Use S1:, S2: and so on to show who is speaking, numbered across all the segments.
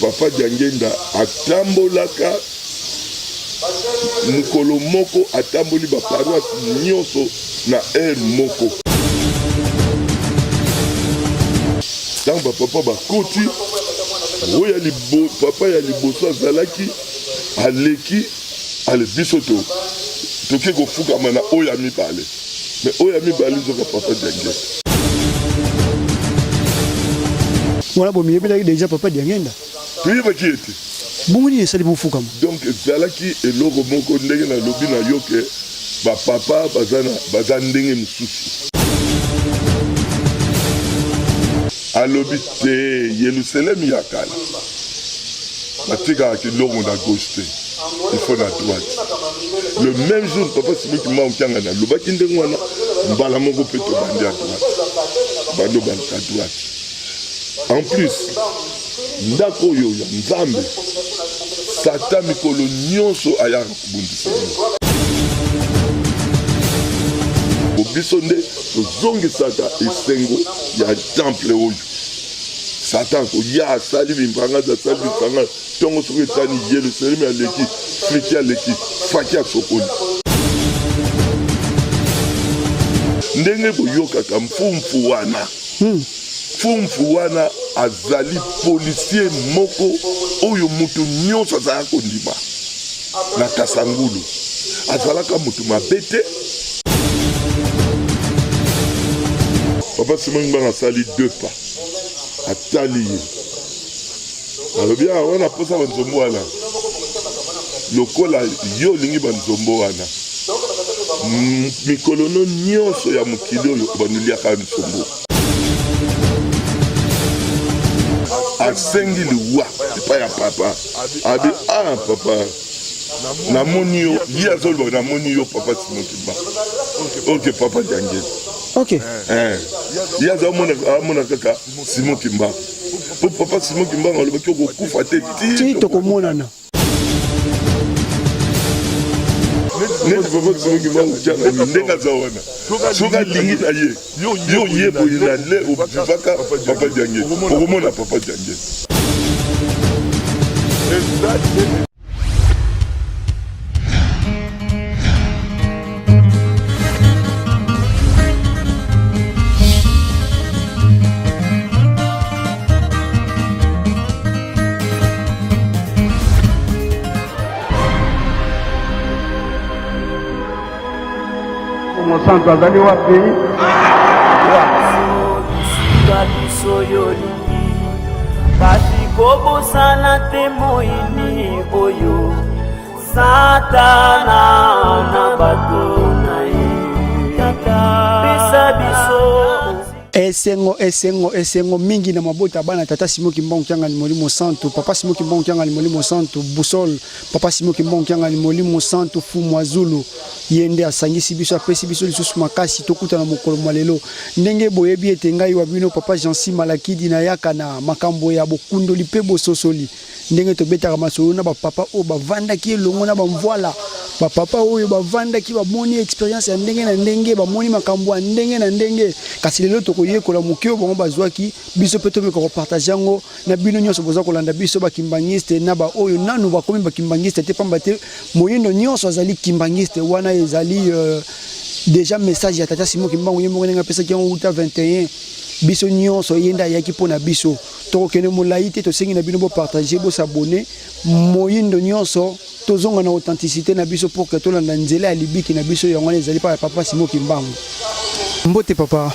S1: Papa Diangenda atambolaka mukolo moko atamboli ba paroisse nyonso na moko. Donc papa bakoti oya libo papa ya liboso azalaki aleki ale bisoto toke kofuka mana oya mibale mais oya mibale zoka papa Diangenda.
S2: Voilà bon mieux déjà papa Diangenda.
S1: Oui ba qui était.
S2: Bongoni esali bofuka.
S1: Donc zalaki eloko moko ndenge na lobi na yoke ba papa bazana ndenge mususu. Alobi te Yerusalem yakala. Batika ki logo na gauche. Il faut la droite. Le même jour papa Simon qui m'a okanga na lobaki ndenge wana mbala moko peto bandi à droite. Bando bandi à droite. En plus, ndako yo ya nzambe Satan mikolo nyonso aya kubundisa. Obiso nde tozongi Satan esengo ya temple oyo. Satan ko ya sali bimbanga za sali bimbanga tongo soki etani Yerusalem aleki friki aleki faki asokoli. Ndenge boyokaka mfumfu wana. Fumfu wana azali policier moko oyo mutu nyonso azala kondima na Kasangulu azalaka mutu mabete. Papa Simon Mbanga sali 2 pas atali ye alobi wana posa banzombo wana lokola yo lingi banzombo wana mikolono nyonso ya mokili oyo banuliaka nzombo asengi liwa epai ya papa abi papa namoni yo ye azoloba namoni yo papa Simon Mbanga. Ok papa Diangenda.
S2: Ok.
S1: Ye azamona kaka Simon Mbanga. Po papa Simon Mbanga alobaki okokufa te ti
S2: tokomonana.
S1: Neti papa Simon Mbanga tianga ndenge aza wana soki alingi na ye yo ye boye na le obivaka papa Diangenda okomona papa Diangenda.
S3: Santo azali wapi?
S4: Kasi kobosana te moini oyo Satana na bato na ye Bisa biso
S2: Esengo mingi na mabota bana tata Simon Mbanga kyanga ni molimo santo papa Simon Mbanga kyanga ni molimo santo busol papa Simon Mbanga kyanga ni molimo santo fumu azulu yende asangisi biso apesi biso lisusu makasi tokuta na mokolo malelo ndenge boyebi ete ngai wa bino papa Jansi Malakidi na yaka na makambo ya bokundoli pe bososoli ndenge tobetaka masolo na ba papa o bavandaki elongo na bamvoila ba papa oyo bavandaki bamoni experience ya ndenge na ndenge bamoni makambo ya ndenge na ndenge kasi lelo tokoyekola mokio bango bazwaki biso pe tomeka kopartage yango na bino nyonso boza kolanda biso bakimbangiste na ba oyo nanu bakomi bakimbangiste te pamba te moyindo nyonso azali kimbangiste wana ezali déjà message ya tata Simon Mbanga yembo ngenga pesa ki en uta 21 biso nyonso yenda yaki pona biso tokene molaite to sengi na bino bo partager bo s'abonner moyindo nyonso tozonga na authenticité na biso pour que tolanda nzela ya libiki na biso yango ezali pa papa Simon Mbanga. Mbote papa.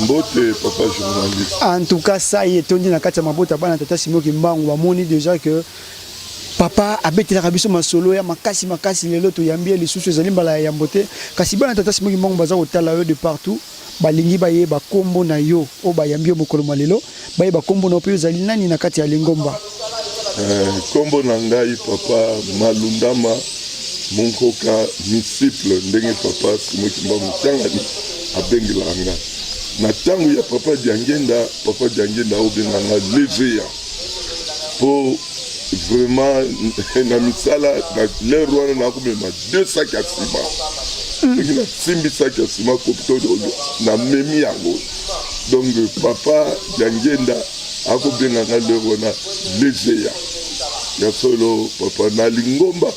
S1: Mbote papa journaliste.
S2: En tout cas ça y est tondi na kati ya mabota bana tata Simon Mbanga bamoni déjà que papa abetela biso masolo ya makasi lelo to yambia lisusu ezali mbala ya mbote kasi bana tata Simon Mbanga baza kotala yo de partout balingi baye bakombo na yo o bayambi mokolo malelo baye bakombo na pe ezali nani na kati ya Lingomba.
S1: Kombo na ngai papa Malundama Munkoka disciple ndenge papa Simon Mbanga tangani abengelanga na tango ya papa Diangenda obenganga leveya po vraiment na misala na l'air wana na komema 2 sacs à ciment na simbi sacs à ciment kopto na memi yango donc papa Diangenda akobenga lero na legeya ya solo papa na lingomba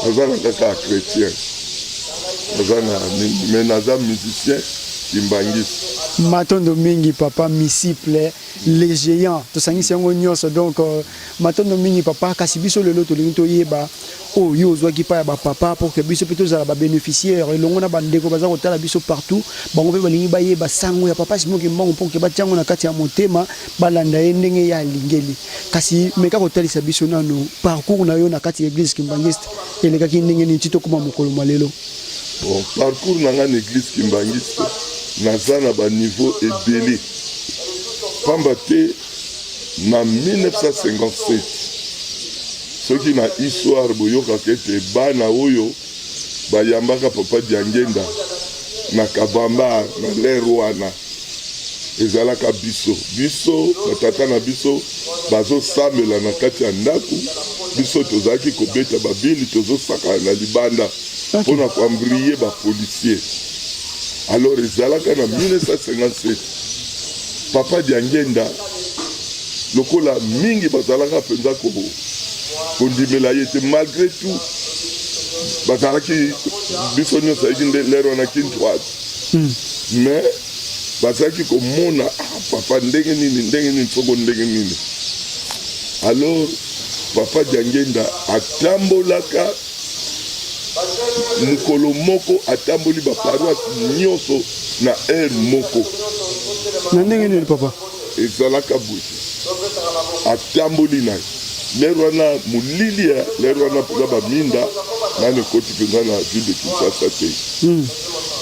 S1: azana kaka chrétien azana menaza musicien kimbangisi
S2: matondo mingi papa misiple les géants tosangisi yango nyonso donc matondo mingi papa kasi biso lelo tolingi toyeba oyo ozwaki pa ya bapapa pour que biso mpe tozala babénéficiaire elongo na bandeko baza kotala biso partout bango mpe balingi bayeba sango ya papa Simon Kimbangu mpo ke batia yango na kati ya motema balanda ye ndenge ya alingeli kasi meka kotalisa biso nano parcours na yo na kati ya église kimbangiste elekaki ndenge nini ti tokóma mokolo mwa lelo.
S1: Bon, parcours na nga na église kimbangiste naza na baniveau ebele pamba te na 1957 soki na histoire boyokaka ete bana oyo bayambaka papa Diangenda na kabamba na lere wana ezalaka biso batata na biso bazosambela na kati ya ndako biso tozalaki kobeta babili tozosakana na libanda mpona koambrie bapolisier. Alors ezalaka na 1957 papa Diangenda lokola mingi bazalaka mpenza kondimela ye te malgré tout bazalaki biso nyonso ayiki nde lere wana kintwati mais bazalaki komona papa ndenge nini soko ndenge nini. Alors papa Diangenda atambolaka mukolo moko atamboli baparoise nyonso na aire moko
S2: na ndenge nini papa
S1: ezalaka boye atamboli na lere wana molili ya lere wana mpenza baminda nani ekoti mpenza na ville de Kinshasa te.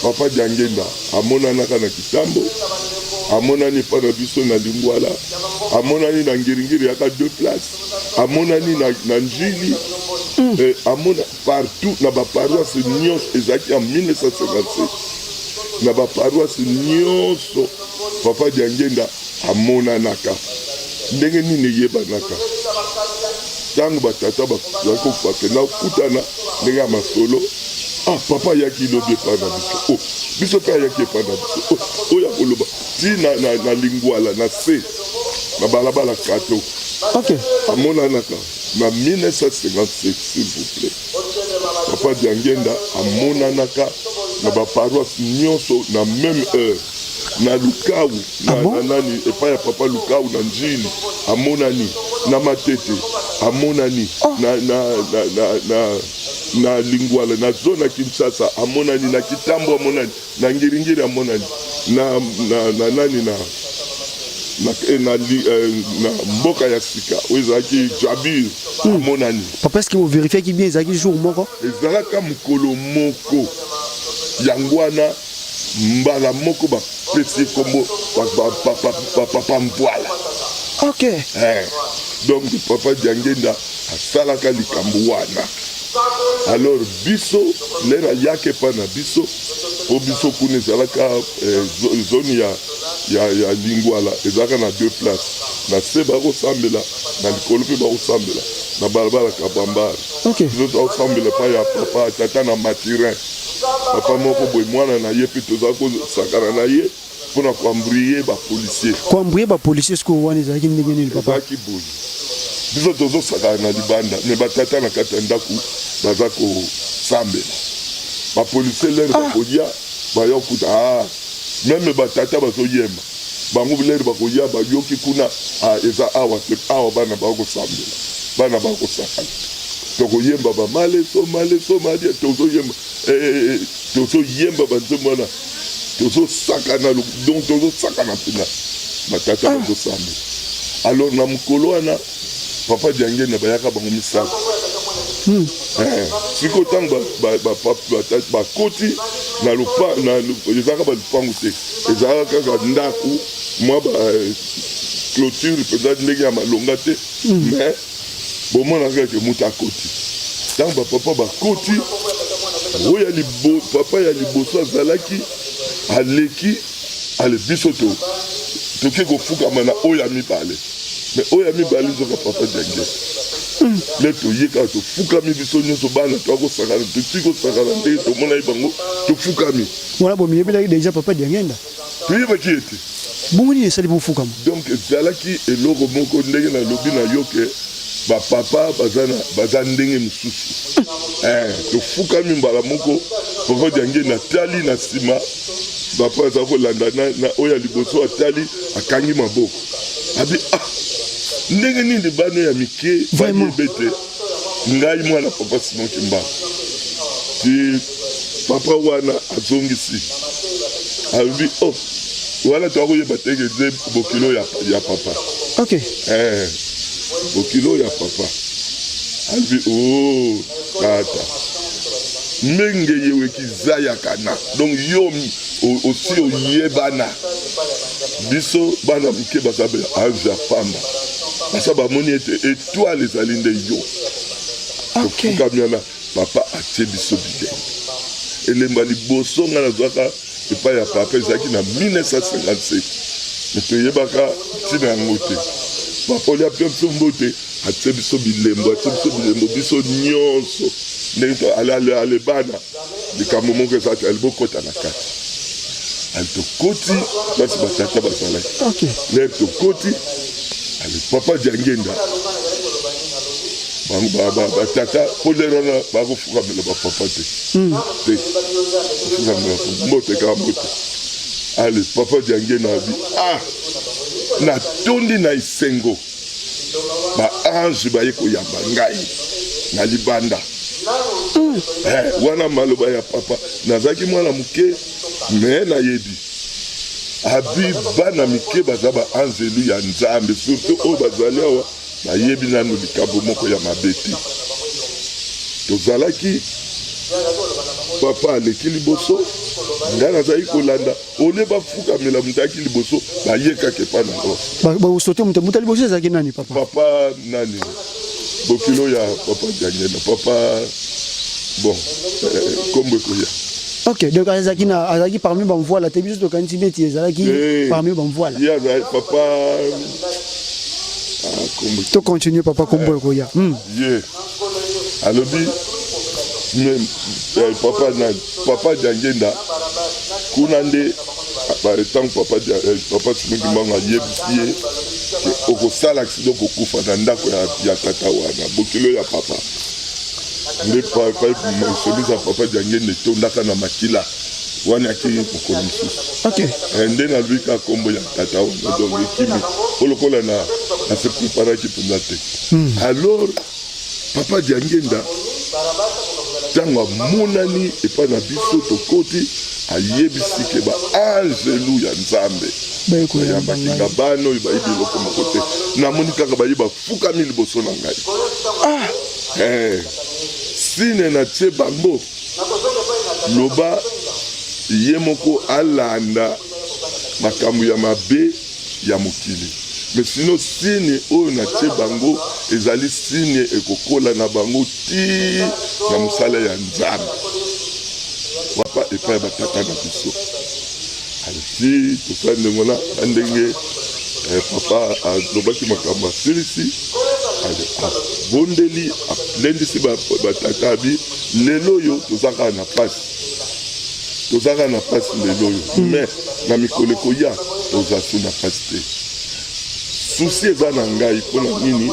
S1: Papa Diangenda amonanaka na kitambo amonani epa na biso na Lingwala amonani na ngiringiri yaka 2 places amonani na njili amona partout na baparoise nyonso ezalaki en 1957 na baparoise nyonso papa Diangenda amonanaka ndenge nini eyebanaka ntango batata bakokende okutana ndenge ya masolo papa ayaki lobi epa na biso biso mpe ayaki epa na biso oyo akoloba ti na Lingwala na se na balabala kato amonanaka na 1957 s'il vous plaît papa Diangenda amonanaka na baparoise nyonso na même heure na Lukau na nani epa ya papa Lukau na njili amonani na Matete amonani na Lingwala na zona Kinshasa amonani na Kitambo amonani na Ngiringiri amonani na nani na mboka ya sika oyo ezalaki Jabir amonani.
S2: Papa est-ce que vous vérifiez qui bien ezalaki jour moko
S1: ezalaka mokolo moko yango wana mbala moko bapesi kombo papa Mpwala. Donc papa Diangenda asalaka likambo wana. Alors biso lera yake pa na biso po biso kuna ezalaka zone ya Lingwala ezalaka na 2 places na se bakosambela na likolo mpe bakosambela na balabala kabambara biso tokosambela pa ya papa tata na Matirin papa moko boye mwana na ye mpe tozala kosakana na ye mpona koambrie bapolisier
S2: siko wana ezalaki ndenge nini papa
S1: ezalaki boye biso tozosakana na libanda me batata na kati ya ndako baza kosambela bapolisier lere bakoya baya kokuta meme batata bazoyemba bango lere bakoya bayoki kuna eza awa bana bakosambela bana bakosakana tokoyemba bamaleso madia tozoyemba banzomwana tozosakana donc tozosakana mpena batata bakosambela. Alors na mokolo wana papa Diangenda bayaka bango misaka siko ntango bakoti na ezalaka balupango te ezalaka kaka ndako mwa clôture mpenza ndenge ya malonga te mais bomonaka eke moto akoti ntango bapapa bakoti oyo papa ya liboso azalaki aleki ale biso toki kofukama na oyo ya mibale mais oyo ya mibale ezoka papa Diangenda le toyeka tofukami biso nyonso bana twakosakana toti kosakana ndenge tomona ye bango tofukami
S2: wana bomiyebelaki deja papa Diangenda
S1: toyebaki ete
S2: bongo nini esali bofukama
S1: donc ezalaki eloko moko ndenge nalobi na yo ke bapapa baza ndenge mosusu tofukami mbala moko papa Diange natali na nsima papa aza kolanda na oyo ya liboso atali akangi maboko abi ndenge nini bano ya mike bayebe te ngai mwana papa Simon Kimbangu ti papa wana azongisi abi wana toakoyeba teke ze bokilo ya papa
S2: ok
S1: bokilo ya papa abi tata ndenge yewekiza ya kana donc yo aussi oyebana biso bana mike basabe aja pamba basa bamoni ete étoile ezali nde yo tofukamiana papa atie biso bilenge elemba liboso nga nazwaka epai ya papa ezalaki na 1957 me toyebaka ntina yango te papa olia mpe biso mbote atie biso bilembo biso nyonso ndenge ale bana likambo moko ezalaki alibokota na kati ali tokoti basi batata bazalaki lere tokoti ali papa Diangenda batata po lero wana bakofukamela bapapa te fukamela mbote kaka mbote ali papa Diangenda abi natondi na esengo baange baye koyamba ngai na libanda wana maloba ya papa nazalaki mwana moke me nayebi abi bana mike baza baanzelu ya nzambe surtout oyo bazali awa bayebi nano likambo moko ya mabe te tozalaki papa aleki liboso ngai nazalaki kolanda ole bafukamela mutaki liboso bayekaki epa na ngo
S2: basote muta liboso ezalaki nani
S1: papa nani bokilo ya papa Diangenda papa bon kombo ekoya
S2: ok donc azalaki parmi bamvoila te biso tokanisi neti ezalaki parmi bamvoila
S1: ye azalaki papa
S2: to continue papa kombo ekoya
S1: ye alobi papa Diangenda kuna nde ntango papa Simon Kimbangu ayebisi ye okosala accident kokufa na ndako ya tata wana bokilo ya papa nde chemise ya papa Diangenda etondaka na makila wana yaki mokolo mosusu nde nalobika kombo ya tata wana donc ekimi olokola na se preparaki mpenza te alors papa Diangenda ntango amonani epai na biso tokoti ayebisi ke baangelu ya nzambe bakinga bana oyo bayebi eloko moko te namoni kaka baye bafukami liboso na ngai sine na tie bango loba ye moko alanda makambo ya mabe ya mokili mais sino sine oyo na tie bango ezali sine ekokola na bango ti na mosala ya nzambe papa epai batata na biso aliti tosala ndenge na ndenge papa alobaki makambo asilisi abondeli alendisi batata abi lelo oyo tozaka na pasi lelo oyo mais na mikolo ekoya tozasu na pasi te susi eza na ngai mpona nini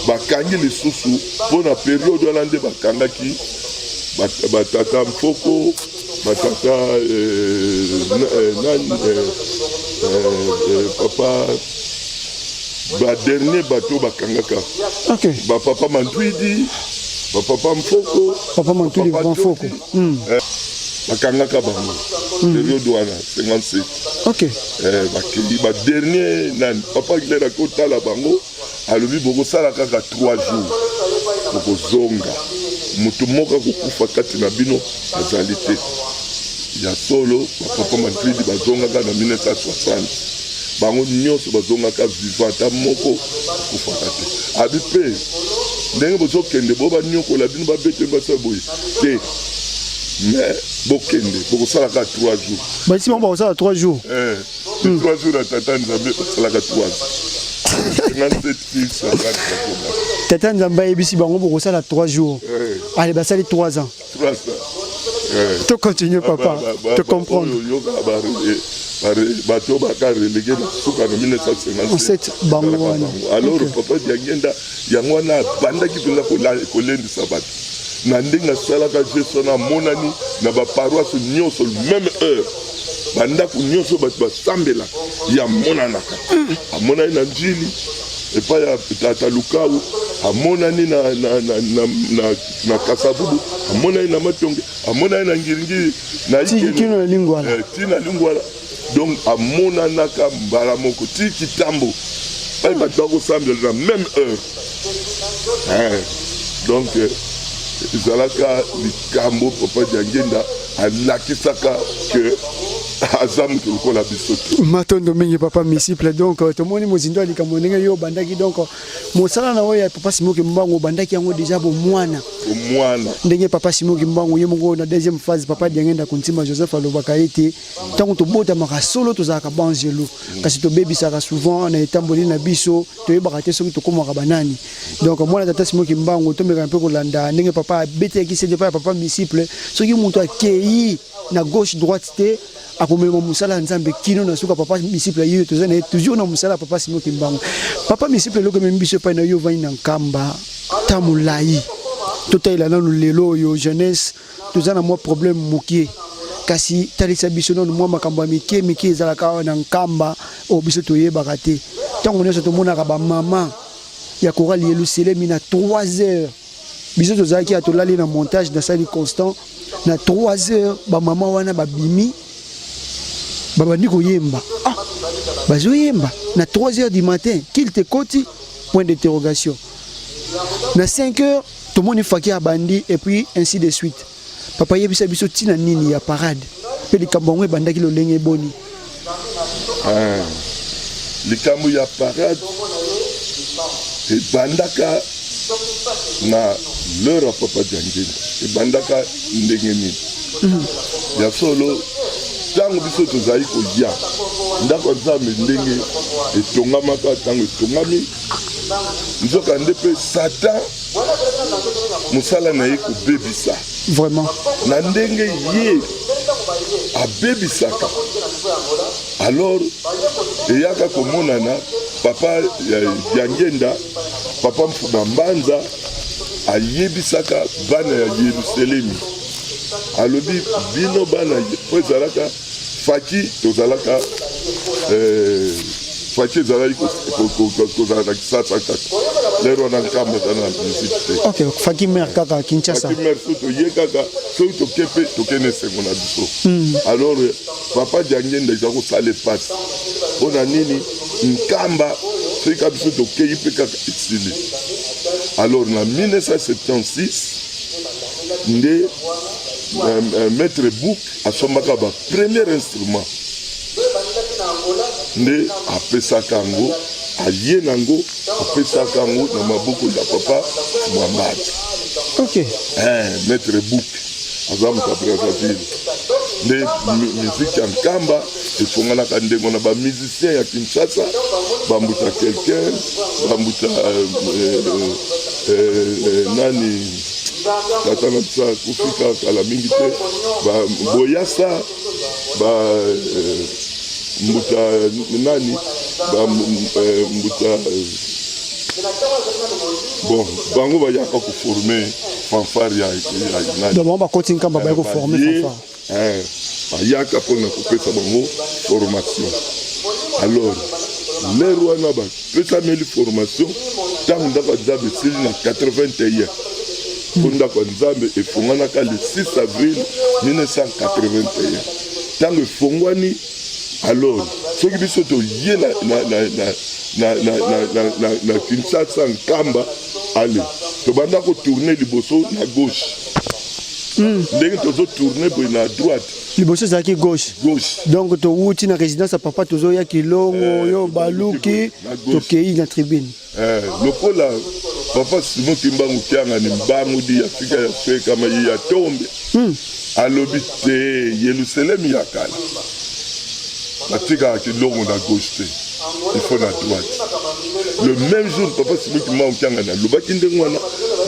S1: bakangi lisusu mpona periode wana nde bakangaki batata Mfoko batata papa badernier bato bakangaka bapapa Mantwidi bapapa Mfoko bakangaka bango periode wana 57 bakeli badernier nani papa kilera kotala bango alobi bokosala kaka 3 jours bokozonga moto moko akokufa kati na bino azali te ya solo bapapa Mantwidi bazongaka na 1960 bango nyonso bazongaka vivant ata moko akufaka te abi mpe ndenge bozokende bo banyokola bino babete basa boye te mais bokende bokosalaka 3 jours
S2: basi bango bakosala 3 jours
S1: 3 jours na tata nzambe basalaka 3 jours
S2: tata nzambe ayebisi bango bokosala 3 jours allez basali 3 ans to continue papa te comprendre
S1: bato baka relégué na suka na 1957
S2: bango wana.
S1: Alors papa Diangenda yango wana bandaki mpena kolendisa bato na ndenge asalaka gestion na monani na baparoise nyonso même heure bandako nyonso bato basambela ya monanaka amonani na njili epai ya tata Lukau amonani na Kasavubu amonani na Matonge amonani na Ngiringiri na
S2: Ikeno na Lingwala
S1: tina Lingwala donc amonanaka mbala moko ti kitambo pai bato bakosambela na même heure donc ezalaka likambo papa Diangenda alakisaka ke aza moto lokola biso te
S2: matondo mingi papa misciple donc tomoni mozindo ya likambo ndenge yo bandaki donc mosala na oyo ya papa Simoki Mbangu bandaki yango déjà bomwana ndenge papa Simoki Mbangu ye moko na deuxième phase papa Diangenda kontima Joseph alobaka ete ntango tobotamaka solo tozalaka banzelo kasi tobebisaka souvent na etamboli na biso toyebaka te soki tokomaka banani donc mwana tata Simoki Mbangu tomeka mpe kolanda ndenge papa abetaki sede pa papa misciple soki moto akei na gauche droite te akomema musala nzambe kino na suka papa misciple yo tozana toujours na musala papa Simoki Mbangu papa misciple loko membiso pa na yo vani na nkamba tamulai totayela nanu lelo yo jeunesse tozana mo problème mokie kasi talisa biso no mo makambo mike ezalaka na nkamba o biso toyebaka te tango nyonso tomonaka ba mama ya Chorale Yelusalemi na 3 heures biso tozalaki atolali na montage na sali constant na 3 heures ba mama wana babimi babandi koyemba bazoyemba na 3 heures du matin qu'il te koti point d'interrogation na 5 heures tout le monde faki abandi et puis ainsi de suite papa yebisa biso tina nini ya parade pe likambo bandaki lolenge boni
S1: likambo ya parade e bandaka na l'heure à papa Diangenda e bandaka ndenge nini ya solo tango biso tozali koya ndako nzambe ndenge etongamaka tango etongami nzoka nde mpe Satan mosala na ye kobebisa
S2: vraiment
S1: na ndenge ye abebisaka alors eyaka komonana papa Diangenda papa Mfuna Mbanza ayebisaka bana ya Yelusalemi alobi bino bana po ezalaka faki tozalaka faki ezalaki kozala na Kisasa kaka lero wana nkamba ezala na musique te
S2: ok faki mer kaka Kinshasa
S1: faki mer so toye kaka soki toke mpe tokende esengo na biso alors papa Diangenda eza kosala epasi mpo na nini nkamba soki ka biso tokei mpe kaka esili alors na 1976 nde maître Bouk asombaka ba premier instrument nde apesaka yango aye nango apesaka yango na maboko ya papa Mwambadi
S2: ok
S1: maître Bouk aza moto ya Brazzaville nde musique ya nkamba efonganaka ndengo na bamusicien ya Kinshasa bambuta quelqu'un bambuta nani tata na biso akufika kala mingi te boyasa mbuta nani mbuta bon bango bayaka koforme fanfare ya nani
S2: donc bakoti nkamba baya koforme fanfare
S1: bayaka mpona kopesa bango formation alors lere wana bapesameli formation ntango ndako ya nzambe esili na 81 mpo ndako ya nzambe efonganaka le 6 avril 1981 ntango efongwani alors soki biso toye na Kinshasa nkamba ale tobanda kotourne liboso na gauche ndenge tozotourne boye na droite
S2: liboso ezalaki gauche donc towuti na résidence ya papa tozoya Kilongo yo baluki tokei na tribune
S1: lokola papa Simoki Mbangu kiangani mbangu di Afrika ya fe kama ye ya tombe alobi te Yelusalemi ya kala batika Kilongo na gauche te il faut na droite le même jour papa Simoki Mbangu kiangani alobaki ndenge wana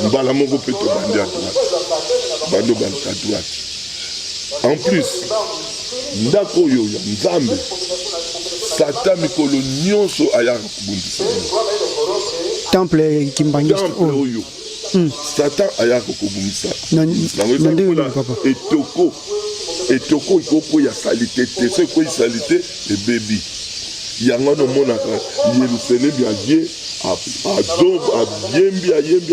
S1: mbala moko mpe tobandi à droite bando bandi à droite en plus ndako oyo ya nzambe satan mikolo nyonso ayaka kobundisa
S2: temple kimbangiste
S1: temple oyo satan ayaka kobundisa etoko ikoko ya salite te so ikoyi salite ebebi yango nomonaka Yerusalemi aye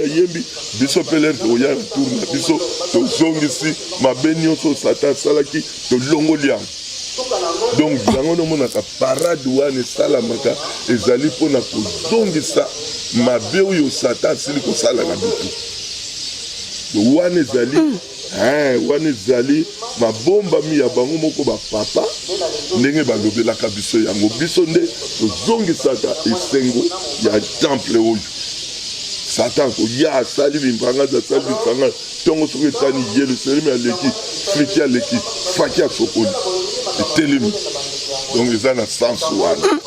S1: ayembi biso mpe lere toya na tour na biso tozongisi mabe nyonso satan asalaki tolongoli yango. Donc yango nomonaka parade wana esalamaka ezali mpona kozongisa mabe oyo satan asili kosala na bitu wana ezali mabombami ya bango moko bapapa ndenge balobelaka biso yango biso nde tozongisaka esengo ya temple oyo satan koya asali bimpanga ntongo soki etani Yerusalemi aleki friki aleki faki asokoli etelemi donc eza na sens wana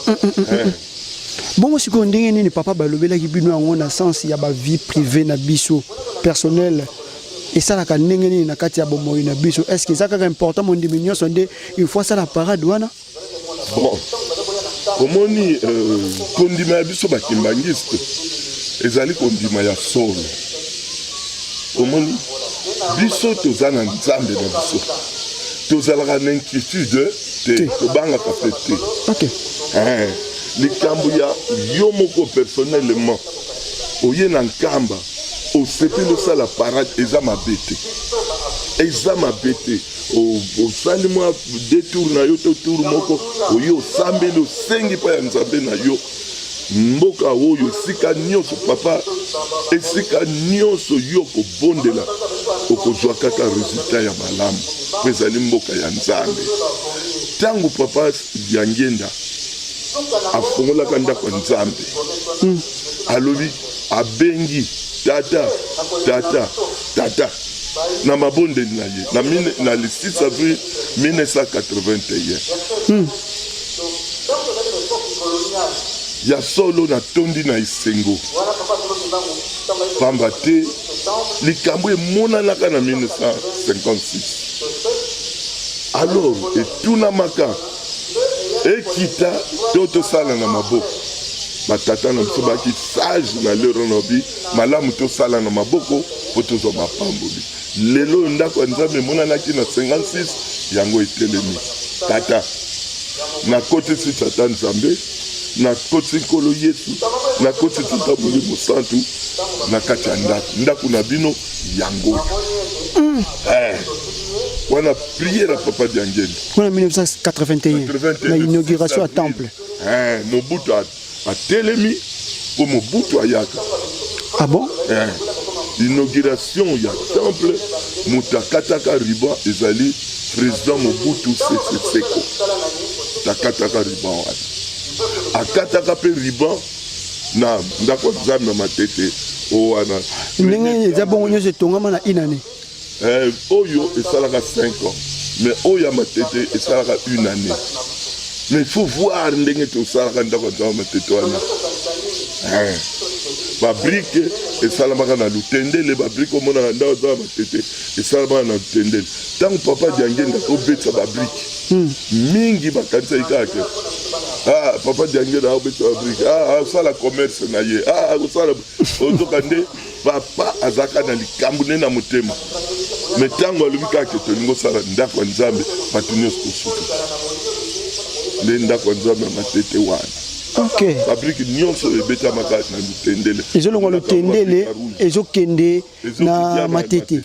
S2: bongo sikoyo ndenge nini papa balobelaki bino yango na sens ya bavie privé na biso personnel esalaka ndenge nini na kati ya bomoi na biso est-ce que eza kaka important mondimi nyonso nde il faut asala parade wana
S1: bon omoni kondima ya biso bakimbangiste ezali kondima ya solo omoni biso toza na nzambe na biso tozalaka na inquiétude te tobangaka mpe te likambo ya yo moko personnellement oye na nkamba osepeli osala parade eza mabe te osali mwa detour na yo to tour moko oye osambeli osengi mpa ya nzambe na yo mboka oyo esika nyonso papa esika nyonso yo kobondela okozwa kaka resultat ya malamu po ezali mboka ya nzambe ntango papa ya ngenda afungolaka ndako ya nzambe alobi abengi tata na mabondeli na ye na le 6 avril 1981 ya solo na tondi na esengo pamba te likambo emonanaka na 1956 alors etunamaka ekita to tosala na maboko batata na biso baki sage na lero nobi malamu tosala na maboko po tozwa mapamboli lelo ndako ya nzambe emonanaki na 56 yango etelemi tata nakotisi tata nzambe nakotisi nkolo yesu nakotisi tata molimo santu na kati ya ndako na bino yango wana priere ya papa diangeli
S2: wana 1981 na inauguration ya temple
S1: mobutu atelemi po mobutu ayaka
S2: ah bon
S1: inauguration ya temple moto akataka riban ezali président Mobutu Sese Seko takataka riban wana akataka mpe riban na ndako nzambe matete o wana
S2: ndenge eza bongo nyonso etongama na inane
S1: oyo esalaka 5 ans mais oyo ya matete esalaka 1 année mais il faut voir ndenge tosalaka ndako nzambe matete wana babrike esalamaka na lutendele babrike omonaka ndako nzambe matete esalamaka na lutendele ntango papa diangenda kobetisa babrike mingi bakanisa ikake papa diangenda akobetisa babrike akosala commerce na ye akosala ozoka nde papa azalaka na likambo nde na motema me ntango alobi kaka tolingi osala ndako ya nzambe bato nyonso kosuka nde ndako ya nzambe ya matete wana fabrike nyonso ebetamaka na lutendele
S2: ezolongwa lutendele ezokende na matete.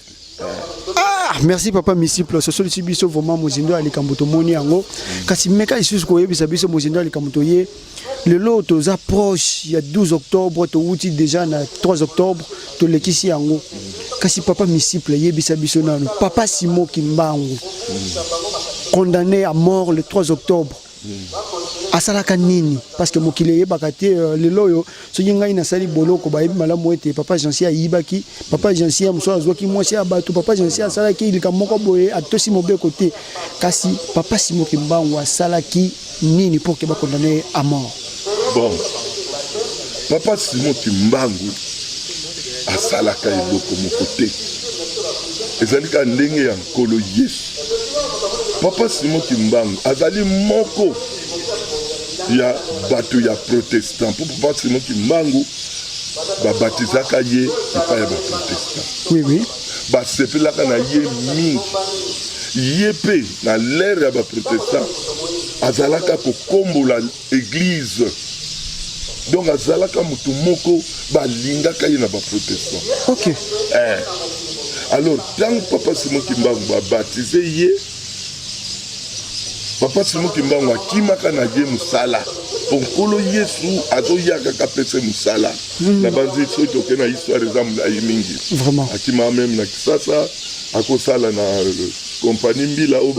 S2: Merci papa Misciple sosolisi biso vraiment mozindo ya likambo tomoni yango kasi meka isusu koyebisa biso mozindo ya likambo toye lelo toza proche ya 12 octobre touti déjà na 3 octobre tolekisi yango kasi papa Misciple yebisa biso nano papa Simon Kimbangu condamné à mort le 3 octobre asalaka nini parce que mokili yebaka te lelo yo soki ngai nasali boloko bayebi malamu ete papa Jansi ayibaki papa Jansi moso azwaki mwasi ya bato papa Jansi asalaki likambo moko boye atosi mobeko te kasi papa Simon Kimbangu asalaki nini pour que ba condamné à mort.
S1: Bon papa Simon Kimbangu asalaka eloko moko te ezalika ndenge ya nkolo Yesu Papa Simon Kimbangu azali moko ya bato ya protestant. Pour Papa Simon Kimbangu babatizaka ye epai ya baprotestant.
S2: Oui, oui.
S1: Basepelaka na ye mingi. Ye pe na l'ère ya baprotestant azalaka kokombola église. Donc azalaka mutu moko balingaka ye na baprotestant.
S2: Ok.
S1: Alors tant Papa Simon Kimbangu babatize ye, Papa Simon Kimbangu akimaka na ye musala. Onkolo Yesu azoyaka kapese musala. Na banzi so toke na histoire ezamula mingi.
S2: Vraiment.
S1: Akima même na Kisasa akosala na compagnie mbila o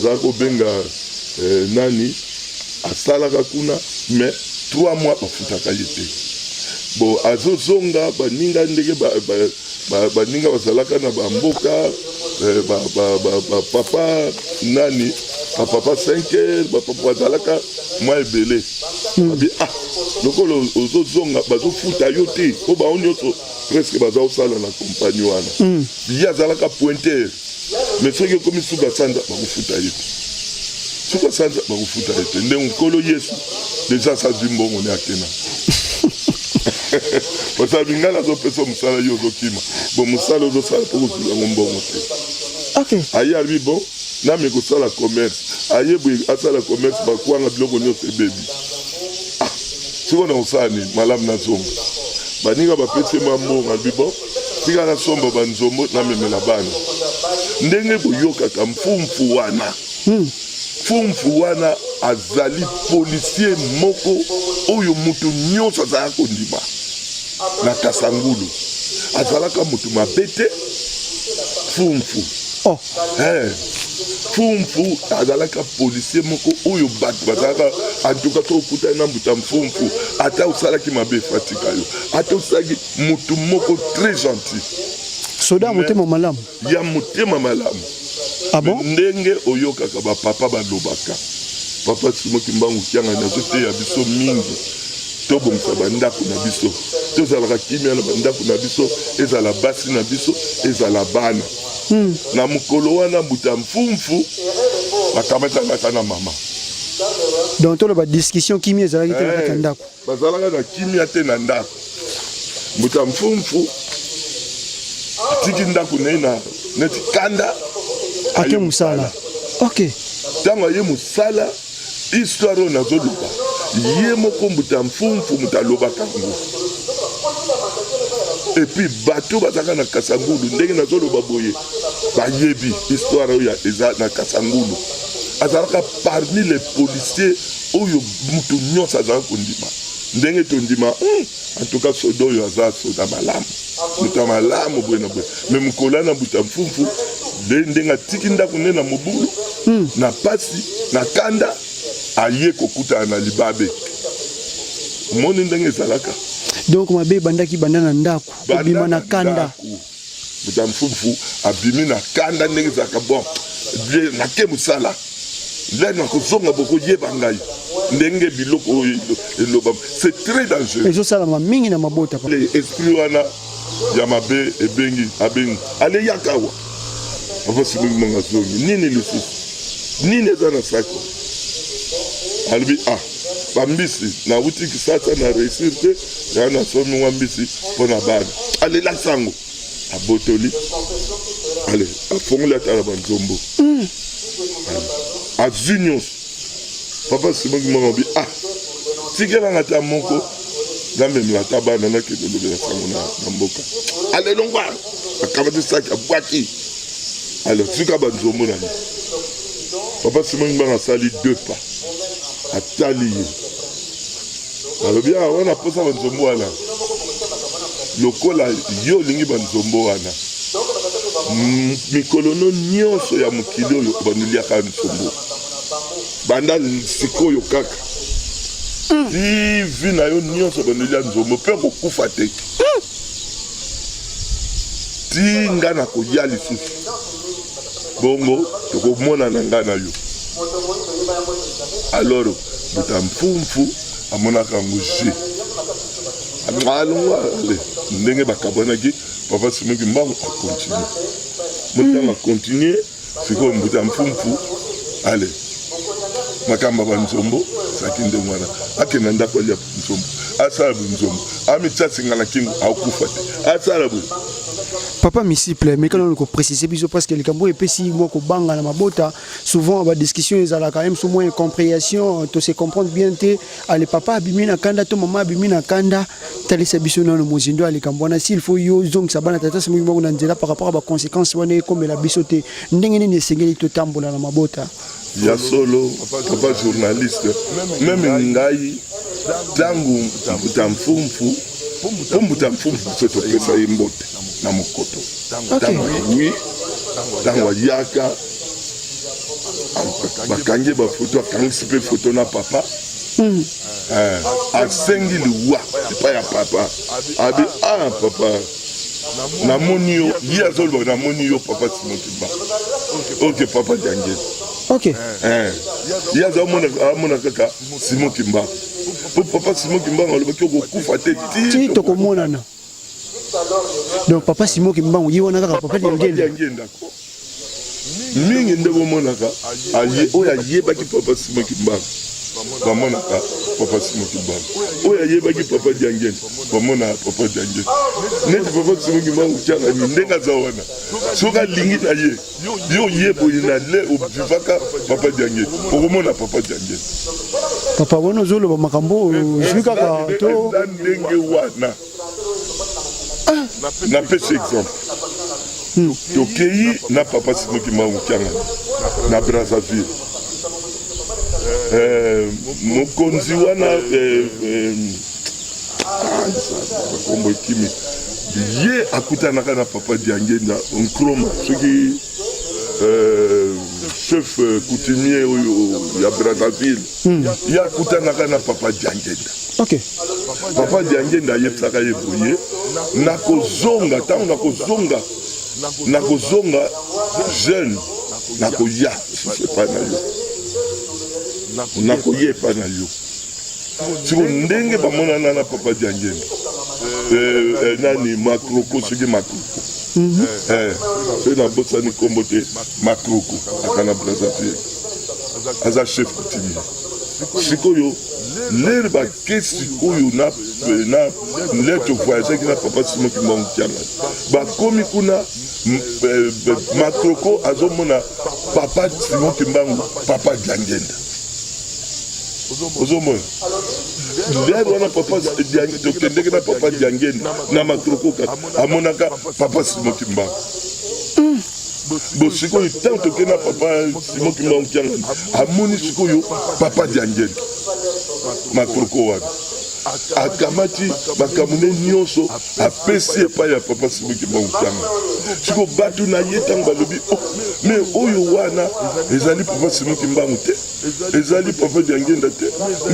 S1: zako benga nani asalaka kuna mais 3 mois bafutaka yete. Bon azozonga baninga ndenge baninga bazalaka na bamboka papa nani papa 5 papa bazalaka mwa ebele abi lokolo ozozonga bazofuta yo te po baonyoso presque bazosala na compagnie wana ye azalaka pointeur mais soki ekomi suka sanza bakofuta ye te suka sanza bakofuta ye te ndenge nkolo Yesu deja azwi mbongo ne akena osabi ngai nazopesa mosala yo ozokima bo mosala ozosala mpo kozula yango mbongo te aye alobi bon nami kosala commerce aye boye asala commerce bakwanga biloko nyonso ebebi siko na kosala nini malamu nazonga baninga bapesi mwa mbongo alobi bon tika nasomba banzombo namemela bana ndenge boyokaka mfumfu wana mfumfu wana azali policier moko oyo mutu nyonso azalaka kondima na Kasangulu azalaka mutu mabe te mfumfu mfumfu azalaka policier moko oyo bato bazalaka antuka tokuta na mbuta mfumfu ata osalaki mabe fatika yo ata osalaki mutu moko très gentil
S2: soda motema malamu
S1: ya motema malamu.
S2: Ah bon?
S1: Ndenge oyokaka bapapa balobaka Papa Simon Kimbangu kianga nazoteya biso mingi tobongisa bandako na biso tozalaka kimia na bandako na biso ezala basi na biso ezala bana na mokolo wana mbuta mfumfu bakamataka na mama
S2: donc tolo ba discussion kimia ezalaki te na ndako
S1: bazalaka na kimia te na ndako mbuta mfumfu tiki ndako na neti kanda
S2: ake musala. Ok.
S1: Tango ye musala histoire on azoloba ye moko mbuta mfumfu mutaloba kango et puis bateau bazaka na Kasangulu ndenge nazoloba boye bayebi histoire oya eza na Kasangulu azalaka parmi les policiers oyo mutu nyonso azalaka kondima ndenge tondima en tout cas sodo oyo aza soda malamu mutu malamu boye na boye mais mukola na mbuta mfumfu ndenge atiki ndako nde na mobulu na pasi na kanda aye kokutana na libabe moni ndenge ezalaka
S2: donc mabe bandaki banda na ndako obima na kanda
S1: muta mfumfu abimi na kanda ndenge ezalaka bon nake musala le na kozonga boko yeba ngai ndenge biloko eloba c'est très dangereux
S2: ezosalama mingi na mabota
S1: esprit wana ya mabe ebengi ale yakawa Papa Simon Kimbangu zongi nini lisusu nini eza na sako albi bambisi na uti Kisasa na réussir te ya na somi wa mbisi pona bana ale la sango abotoli ale afongola tala banzombo azunios Papa Simon Kimbangu bi tikela ngata moko zambe mlata bana na kedolo ya sango na mboka ale longwa akamati saki abwaki alors tuka banzombo na Papa Simon Kimbangu asali 2 pas atali alors bien wana posa banzombo wana lokola yo lingi banzombo wana mikolono nyonso ya mokili oyo banuliaka nzombo banda sikoyo kaka ti vi na yo nyonso banulia nzombo mpe kokufa te ti nga na koya lisusu bongo tokomona na nga na yo alors buta mfumfu amonaka yango je alongwa ndenge bakabwanaki Papa Simon Kimbangu akontinue motango akontinue sikoyo mbuta mfumfu ale makamba banzombo sakinde mwana akena ndako ya nzombo asala nzombo amitsasinga na kingo akufa te asala bu
S2: Papa Misiple, mais quand on peut préciser, parce que les Cambou et Pessi, moi, au banga, la mabota, souvent, la discussion, ils ont quand même souvent une compréhension, tu sais comprendre bien, les papa abimina kanda, ton maman abimina kanda, t'as les habitudes dans le mozindo, les Cambouana, s'il faut yo zong sabana tata, c'est moi qui par rapport à la conséquence, on est comme la bisoté, n'engagez ni sengeli tout tambo dans la mabota.
S1: Il y a solo, papa journaliste, même ngai, tangu mtamfumfu, mtamfumfu, c'est au pesa imbote. Na mokoto oui tango yaka bakangi bafoto akangisi mpe foto na papa asengi liwa epai ya papa abi papa namoni yo ye azoloba namoni yo papa simokimba ok papa diangeli
S2: ok
S1: ye azamona kaka simokimba po papa simokimba alobaki okokufa te ti
S2: tokomonana. Donc papa Simon qui m'a dit on a papa
S1: Diangenda mingi ndeko monaka aye oya yeba ki papa Simon qui m'a ba monaka papa Simon qui m'a oya yeba ki papa Diangenda ba mona papa Diangenda neti papa Simon qui m'a uchanga ni ndenga zawana soka lingi na ye yo yebo ina le obivaka papa Diangenda okomona papa Diangenda
S2: papa wono zolo ba makambo jika ka to
S1: ndenge wana na pese exemple tokei na papa Simokimba Mukyanga na Brazzaville mokonzi wana kombo kimi ye akutanaka na papa Diangenda Nkrumah soki chef coutumier ya Brazzaville ye akutanaka na papa Diangenda.
S2: Ok.
S1: Papa Diangenda yebisaka ye boye nakozonga ntango nakozonga jeune nakoya epa na yo nakoya epa na yo siko ndenge bamonana na papa Diangenda nani makroko soki makroko soki nabosani kombo te makroko aka na Brazzaville aza chef coutumier sikoyo lere bakesi oyo na leto voyagaki na papa Simokimba Mukyanga bakomi kuna makroko azomona papa Simokimba papa Diangenda ozomona lere wana papa tokendeki na papa Diangenda na makroko amonaka papa Simokimba bo sikoyo ntango tokenda papa Simokimba Mukyanga amoni sikoyo papa Diangenda makroko wana akamati makamune nyonso apesi epai ya papa Simokimba Mukyanga siko bato na ye ntango balobi me oyo wana ezali papa Simokimba te ezali papa Diangenda te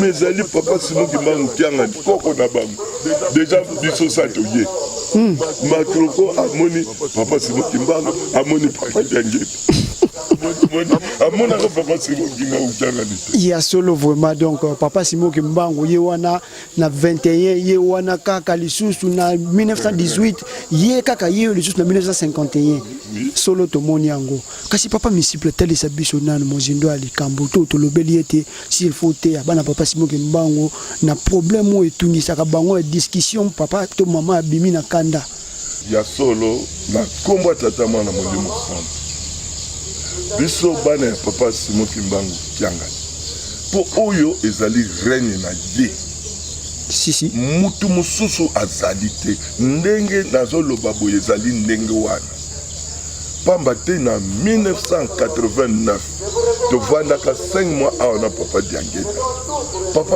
S1: me ezali papa Simokimba Mukyanga koko na bango deja biso sa toye makroko amoni papa Simokimba amoni papa Diangenda
S2: il y a solo vraiment donc papa Simokimba yewana na 21 yewana kaka lisusu na 1918 ye kaka ye lisusu na 1951 solo tomoni yango kasi papa Misiple tele sabiso nanu mozindo ali kambo to lobeli ete s'il faut te bana papa Simokimba na problème o etungisa ka bango discussion papa to mama abimi na kanda
S1: ya solo na kombo tata mwana molimo sana biso bana ya papa Simokimba Mukyanga po oyo ezali règne na ye
S2: si
S1: mutu mususu azali te ndenge nazoloba boye ezali ndenge wana pamba te na 1989 tovandaka 5 mois awa na papa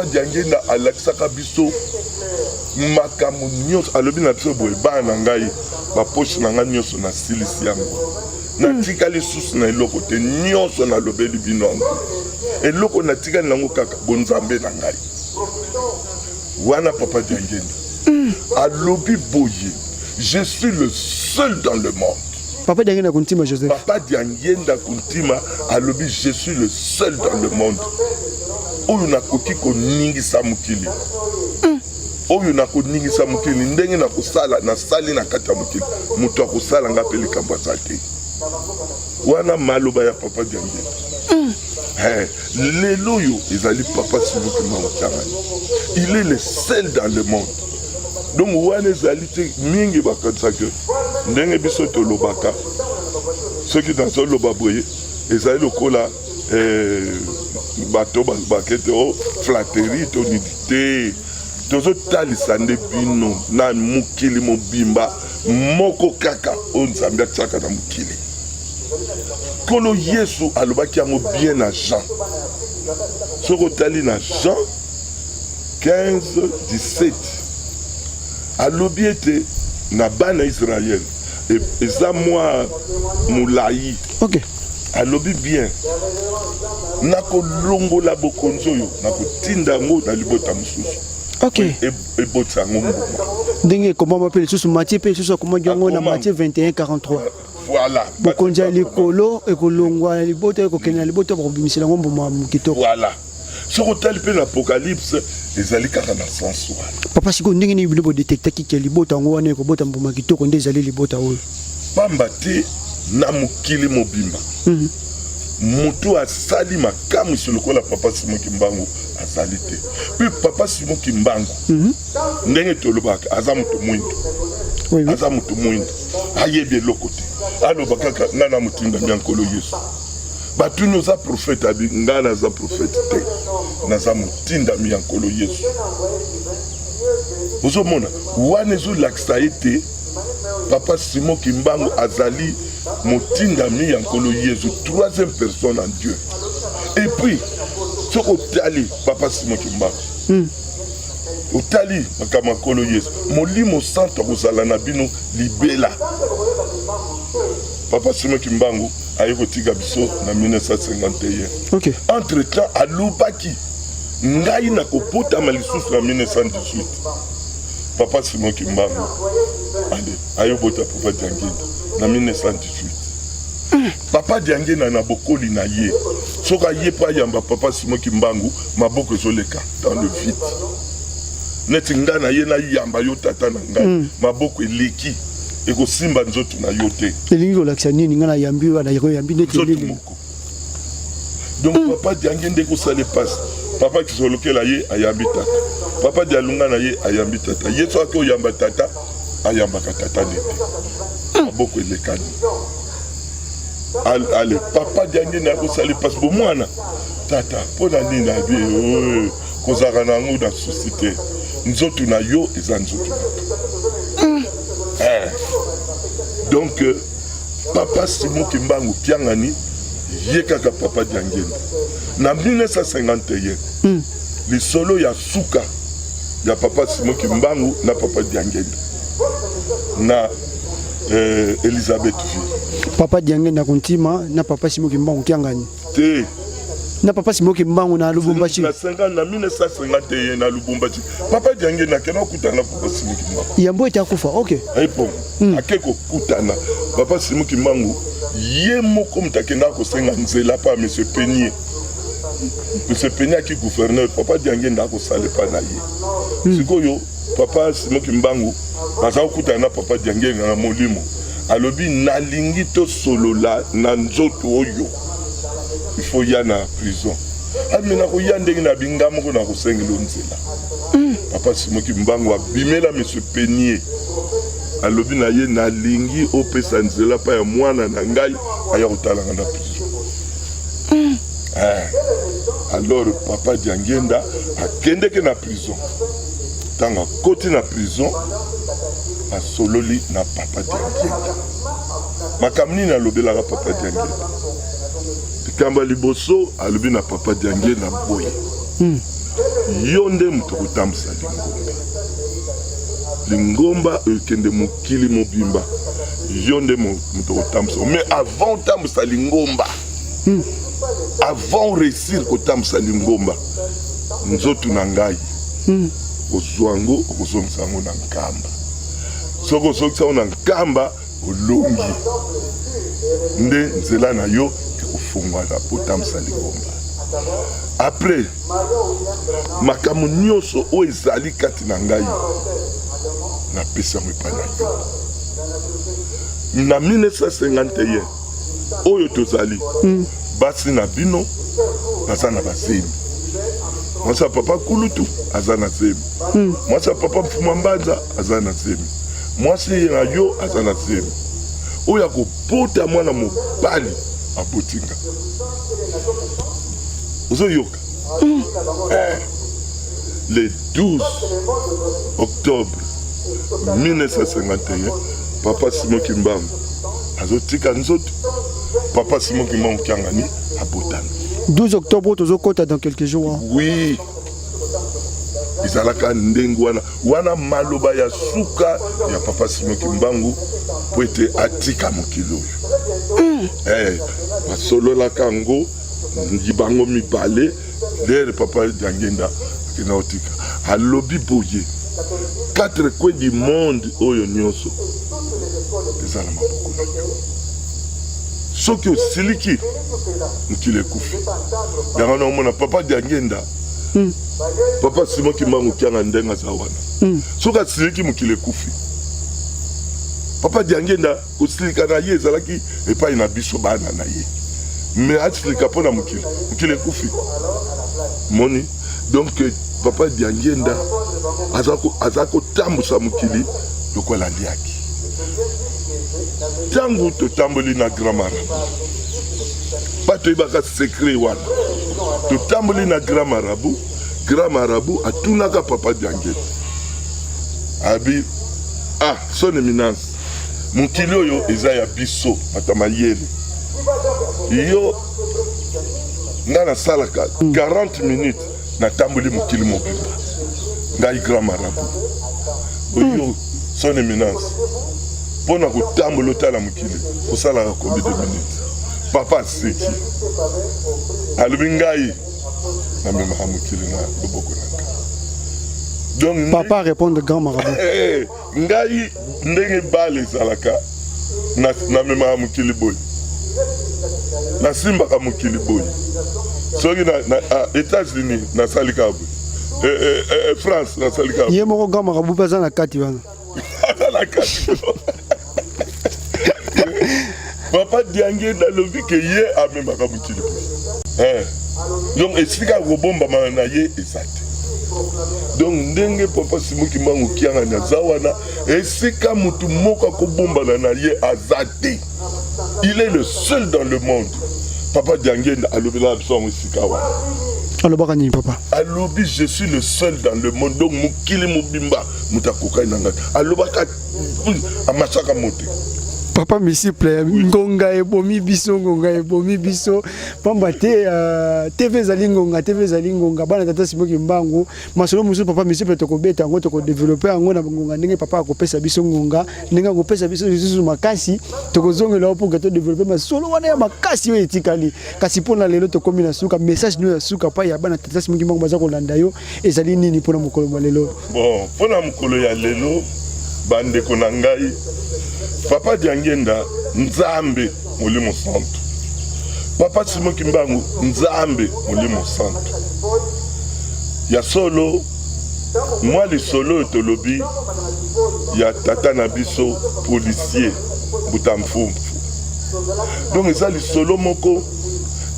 S1: Diangenda alakisaka biso makambo nyonso alobi na biso boye bana na ngai bapoche na ngai nyonso na silisi yango natikali susu na eloko te nyonso nalobeli bino yango eloko natikali nango kaka bonzambe na ngai wana papa Diangenda alobi boye je suis le seul dans le monde.
S2: Papa Diangenda Kuntima Joseph.
S1: Papa Diangenda Kuntima alobi je suis le seul dans le monde oyo nakoki koningisa mokili oyo nakoningisa mokili ndenge nakosala nasali na kati ya mokili moto akosala nga mpe likambo aza te wana maloba ya papa Diangenda. Lelo yo ezali papa Simoki Mbangu Tiangani. Il est le seul dans le monde. Donc wana ezali te mingi bakanisa ke ndenge biso tolobaka soki nazoloba boye ezali lokola bato bakete o flatterie tonidi te tozotalisa nde bino na mokili mobimba moko kaka oyo Nzambe atiaka na mokili. Kolo Yesu alobaki yango bien na Jean. Soki otali na Jean 15-17 alobi ete na bana Israël eza mwa mulayi.
S2: Ok.
S1: Alobi bien nakolongola bokonzi oyo nakotinda yango na libota mosusu.
S2: Ok.
S1: Ebotisa yango mbuma.
S2: Ndenge komama mpe lisusu Matthieu mpe lisusu akomaki yango na Matthieu 21-43.
S1: Voilà.
S2: Bokonzi ya likolo ekolongwa na libota ekokende na libota bakobimisela yango mbuma kitoko.
S1: Voilà. Soki otali mpe na Apocalypse ezali kaka na sens wana.
S2: Papa sikoyo ndenge nini bino bodetektaki ke libota yango wana ekobota mbuma kitoko nde ezali libota oyo?
S1: Pamba te na mokili mobimba moto asali makamwisi lokola papa Simoki Mbangu azali te. Puis papa Simoki Mbangu ndenge tolobaka aza moto mwindu. Aza moto mwindu ayebi eloko te aloba kaka nga na motindami ya nkolo Yesu. Batuni oza prophète abi nga naza prophète te naza motindami ya nkolo Yesu. Ozomona wana ezolakisa ete papa Simoki Mbangu azali motindami ya nkolo Yesu, troisième personne en Dieu. Et puis soki otali papa Simoki Mbangu otali makambo ya nkolo Yesu, molimo santo akozala na bino libela. Papa Simoki Mbangu aye kotika biso na 1951.
S2: Ok.
S1: Entre temps alobaki ngai na kopotama lisusu na 1918. Papa Simoki Mbangu aye bota papa Diangenda na 1918. Papa Diangenda na bokoli na ye soki aye po ayamba papa Simoki Mbangu maboko ezoleka dans le vide. Neti nga na ye na yamba yo tata na ngai maboko eleki ekosimba nzoto na yo te.
S2: Elingi kolakisa nini nga na yambi wana yambi neti nini?
S1: Donc papa Diangenda ekosala pasi. Papa kisolokela ye ayambi tata. Papa Dialunga na ye ayambi tata. Ye soki oyamba tata ayambaka tata nete. Maboko elekani. Allez, papa Diangenda ekosala pasi bo mwana tata pona nini na bi kozaka nango na société. Nzoto na yo eza nzoto. Donc papa Simoki Mbangu Tiangani ye kaka papa Diangenda na 1951 lisolo ya suka ya papa Simoki Mbangu na papa Diangenda na Elizabeth vie
S2: papa Diangenda kontima na papa Simoki Mbangu Tiangani
S1: te
S2: na papa Simoki Mbangu na Lubumbashi
S1: na 1951 na Lubumbashi papa Diangenda kena kutana papa Simoki Mbangu
S2: yambo ete akufa. Ok.
S1: Aipo akeko kutana papa Simoki Mbangu ye moko mutakenda kosenga nzela pa monsieur Peigné. Monsieur Peigné qui gouverneur papa Diangenda akosala pa na ye. Sikoyo papa Simoki Mbangu baza kutana papa Diangenda na molimo alobi nalingi to solola na nzoto oyo il faut ya na prison. Amina ko ya ndenge na bingamo ko na kosengela nzela. Papa Simoki Mbangu abimela monsieur Peigné alobi na ye nalingi opesa nzela pa ya mwana na ngai aya kotalanga na prison. Alors papa Diangenda akendeke na prison. Tanga koti na prison asololi na papa Diangenda. Makamni na lobelaka papa Diangenda. Kamba liboso alobi na papa Diangenda boye. Yo nde mutu kotambusa lingomba ekende mokili mobimba yo nde mutu kotambusa mais avant tambusa lingomba avant réussir kotambusa lingomba nzoto na ngai ozwango okozongisa yango na nkamba soki ozongisa yango na nkamba olongi nde nzela na yo ekofungwala po tambusa lingomba. Après makambo nyonso oyo ezali kati na ngai napesa yango epai na yo. Na 1951 oyo tozali basi na bino baza na basemi mwasi ya papa kulutu aza na semi mwasi ya papa mfuma mbanza aza na semi mwasi na yo aza na semi oyo akobota mwana mobali abotinga ozoyoka le 12 octobre 1951 papa Simon Kimbangu azotika nzoto papa Simon Kimbangu Kiangani abotana
S2: 12 octobre tozokota dans quelques jours.
S1: Oui. Izalaka ndengu wana maloba ya suka ya papa Simon Kimbangu po ete atika mokili oyo. Basolola kango njibango mibale lere papa Diangenda kina otika. Alobi boye 4 coins du monde oyo nyonso. Ezala maboko na yo. Soki osiliki mokili ekufi. Yango na omona papa Diangenda papa Simon Kimbangu Kianga ndenga za wana soka siliki mokili ekufi papa Diangenda kosilika na ye ezalaki epai na biso bana na ye mais asilika mpona mokili ekufi moni donc papa Diangenda aza kotambusa mokili lokola aliaki ntango totamboli na Grand Marabout bato yebaka secret wana totamboli na Grand Marabout atunaka papa Diangenda abi son éminence mokili oyo eza ya biso matamayele yo nga nasalaka 40 minutes natamboli mokili mobimba ngai Grand Marabout oyo son éminence mpona kotambola otala mokili osalaka combien de minutes papa aseki alobi ngai namemaka mokili na loboko na ngai donc
S2: papa répond de Grand Marabout
S1: ngai ndenge bale ezalaka namemaka mokili boye nasimbaka mokili boye soki na États-Unis nasalika boye France nasalika
S2: ye moko Grand Marabout mpe aza na kati wana
S1: aza na kati papa Diangenda alobi ke ye amemaka mokili boye donc esika kobombama na ye eza te donc ndenge papa Simon Kimbangu Kianga aza wana esika mutu moko akobombana na ye aza te il est le seul dans le monde papa Diangenda alobela biso esika wana
S2: alobaka nini papa
S1: alobi je suis le seul dans le monde donc mokili mobimba mutu akokai na ngai alobaka amachaka mote
S2: papa misiple ngonga ebomi biso pamba te TV ezali ngonga bana tata Simon Kimbangu masolo musu papa misiple tokobeta yango tokodeveloper yango na ngonga ndenge papa akopesa biso ngonga ndenge akopesa biso lisusu makasi tokozongela po gato developer masolo wana ya makasi oyo etikali kasi mpona lelo tokomi na suka message no ya suka pa ya bana tata Simon Kimbangu baza kolanda yo ezali nini mpona mokolo wa lelo
S1: bon mpona mokolo ya lelo bandeko na ngai papa Diangenda nzambe molimo santo papa Simon Kimbangu nzambe molimo santo ya solo moi le solo etolobi ya tata na biso policier butamfumfu donc eza le solo moko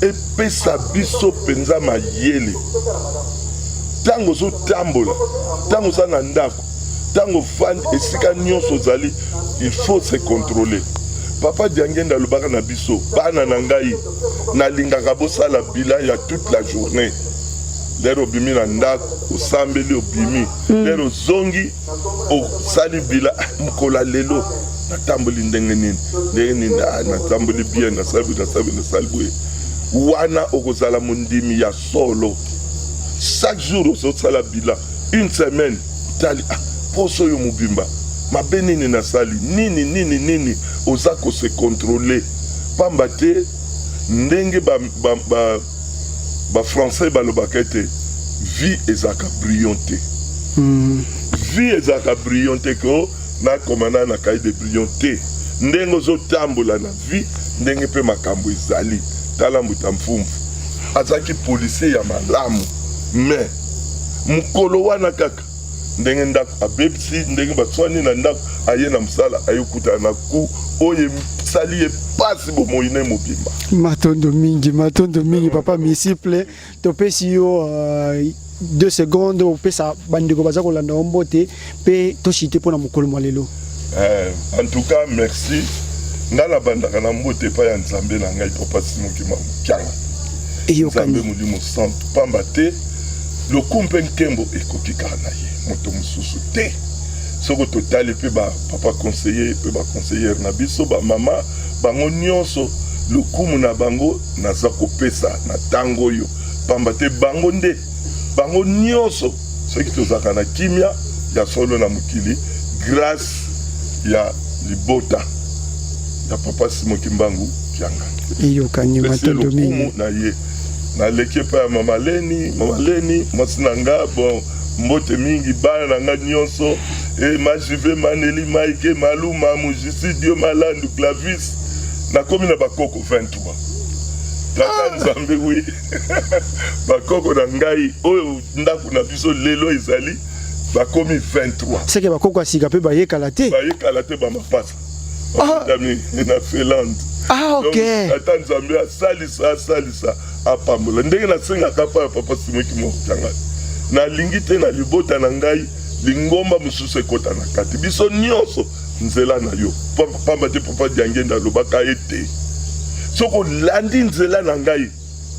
S1: epesa biso penza mayele tango zo tambola tango za na ndako tango fan esika nyonso zali il faut se contrôler papa Diangenda alobaka na biso bana na ngai nalingaka bosala bilan ya toute la journée lero obimi na ndako osambeli obimi lero zongi osali bilan mkola lelo natamboli ndenge nini natamboli bien nasali boye wana okozala mondimi ya solo chaque jour ososala bilan une semaine tali poso yo mobimba mabe nini nasali nini oza kose contrôler pamba te ndenge ba français balobaka ete vie ezaka brillante vie ezaka brillante ko na komana na kai de brillante ndenge ozotambola na vie ndenge pe makambo ezali tala Mutamfumfu azaki policier ya malamu mais mukolo wana kaka ndenge ndako abebisi ndenge baswani na ndako aye na msala ayokutana na ku oye sali pasi bomoine mobimba.
S2: Matondo mingi papa misciple to pesi yo 2 secondes au pesa bandeko baza kolanda ombote pe to chite pona mokolo malelo.
S1: En tout cas merci. Ngala bandaka na mbote pa ya nzambe na ngai papa Simoki Mamukyanga.
S2: Eyo
S1: nzambe molimo santu pamba te lokumpe nkembo ekokikaka na ye moto mosusu te. Soko totali pe ba papa conseiller pe ba conseillère na biso ba mama bango nyonso lokumu na bango naza kopesa na tango yo pamba te bango nde bango nyonso soki tozaka na kimia ya solo na mokili grâce ya libota ya papa Simoki Mbangu Kyanga.
S2: Iyo kanyi matondo mingi
S1: na ye na leki pa ya mama Leni mwasi na nga bon mbote mingi bana na nga nyonso e majive maneli maike maluma mujisi dio malandu clavis na komi na bakoko 23 tata nzambe wi bakoko na ngai oyo ndaku na biso lelo ezali bakomi 23
S2: seke bakoko asika pe bayekala te
S1: ba mapasa dami na Finlande.
S2: Ok.
S1: Tata nzambe asalisa apambola ndenge na senga kapa papa Simoki Mamukyanga na lingi te na libota na ngai lingomba mususu ekota na kati biso nyonso nzela na yo pamba te papa Diangenda lobaka ete soko landi nzela na ngai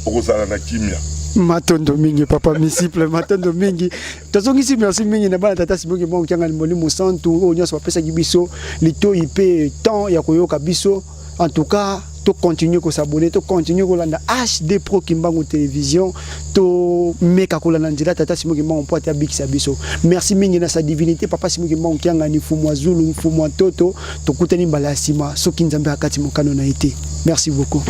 S1: okozala na kimia.
S2: Matondo mingi papa misciple matondo mingi tozongisi merci mingi na bana tata Simoki Mamukyanga molimo santu o nyonso bapesa biso lito ipe temps ya koyoka biso. En tout cas, tu continues à s'abonner, tu continues à HD Pro Kimbangu Télévision, tu mets à Kolanandila, Tata Simoki Mbangu Poate Big Sabiso. Merci mingi na sa divinité, Papa Simoki Mbangu Kyanga ni Fumwa Zulu, Fumwa Toto, tu kuteni Balasima, Soki Nzambe Akati Mokano na été. Merci beaucoup.